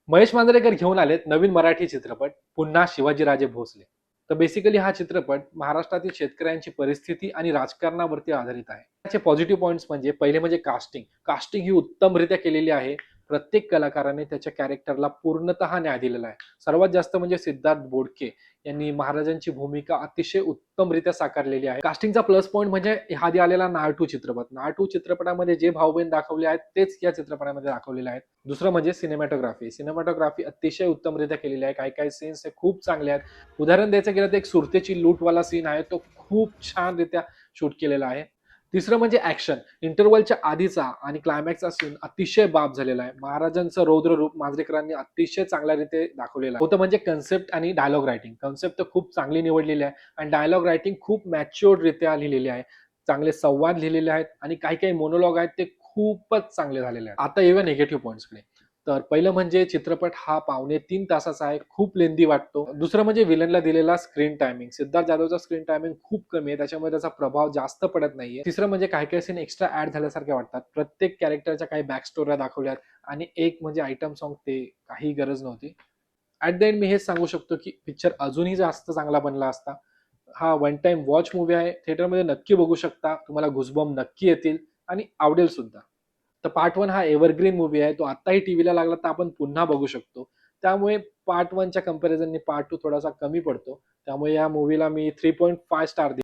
महेश मांजरेकर घेऊन आलेत नवीन मराठी चित्रपट पुन्हा शिवाजीराजे भोसले. तर बेसिकली हा चित्रपट महाराष्ट्रातील शेतकऱ्यांची परिस्थिती आणि राजकारणावरती आधारित आहे. त्याचे पॉझिटिव्ह पॉइंट्स म्हणजे पहिले म्हणजे कास्टिंग. कास्टिंग ही उत्तमरित्या केलेली आहे. प्रत्येक कलाकाराने त्याच्या कॅरेक्टरला पूर्णतः न्याय दिलेला आहे. सर्वात जास्त म्हणजे सिद्धार्थ बोडके यांनी महाराजांची भूमिका अतिशय उत्तमरित्या साकारलेली आहे. कास्टिंगचा प्लस पॉइंट म्हणजे आधी आलेला नाळ2 चित्रपट. नाळ2 चित्रपटामध्ये जे भाऊ-बहीण दाखवले आहेत तेच या चित्रपटामध्ये दाखवलेले आहेत. दुसरं म्हणजे सिनेमॅटोग्राफी. सिनेमॅटोग्राफी अतिशय उत्तमरित्या केलेली आहे. काही-काही सीन्स हे खूप चांगले आहेत. उदाहरण द्यायचं गेलं तर एक सुरतेची लूटवाला सीन आहे. तो खूप छानरित्या शूट केलेला आहे. तिसरं म्हणजे ॲक्शन. इंटरव्हलच्या आधीचा आणि क्लायमॅक्सचा सीन अतिशय बाप झालेला आहे. महाराजांचं रौद्र रूप मांजरेकरांनी अतिशय चांगल्या रीते दाखवलेलं आहे. होतं म्हणजे कन्सेप्ट आणि डायलॉग रायटिंग. कन्सेप्ट तर खूप चांगली निवडलेली आहे आणि डायलॉग रायटिंग खूप मॅच्युअर्डरित्या लिहिलेली आहे. चांगले संवाद लिहिलेले आहेत आणि काही-काही मोनोलॉग आहेत ते खूपच चांगले झालेले आहेत. आता येऊया निगेटिव्ह पॉइंट्सकडे. तर पहिलं म्हणजे चित्रपट हा पावणे 3 तासाचा आहे. खूप लेंदी वाटतो. दुसरं म्हणजे व्हिलनला दिलेला स्क्रीन टायमिंग. सिद्धार्थ जाधवचा स्क्रीन टायमिंग खूप कमी आहे. त्याच्यामुळे त्याचा प्रभाव जास्त पडत नाहीये. तिसरं म्हणजे काही-काही सीन एक्स्ट्रा ॲड झाल्यासारखे वाटतात. प्रत्येक कॅरेक्टरच्या काही बॅक स्टोऱ्या दाखवल्यात आणि एक म्हणजे आयटम सॉन्ग ते काही गरज नव्हती. ॲट द एंड मी हेच सांगू शकतो, की पिक्चर अजूनही जास्त चांगला बनला असता. हा वन टाईम वॉच मूव्ही आहे. थिएटरमध्ये नक्की बघू शकता. तुम्हाला गुजबम्प नक्की येतील आणि आवडेल सुद्धा. तर पार्ट 1 हा एव्हरग्रीन मूव्ही आहे. तो आत्ताही टीव्हीला लागला तर आपण पुन्हा बघू शकतो. त्यामुळे पार्ट 1च्या कंपॅरिझनने पार्ट 2 थोडासा कमी पडतो. त्यामुळे या मूव्हीला मी 3.5 स्टार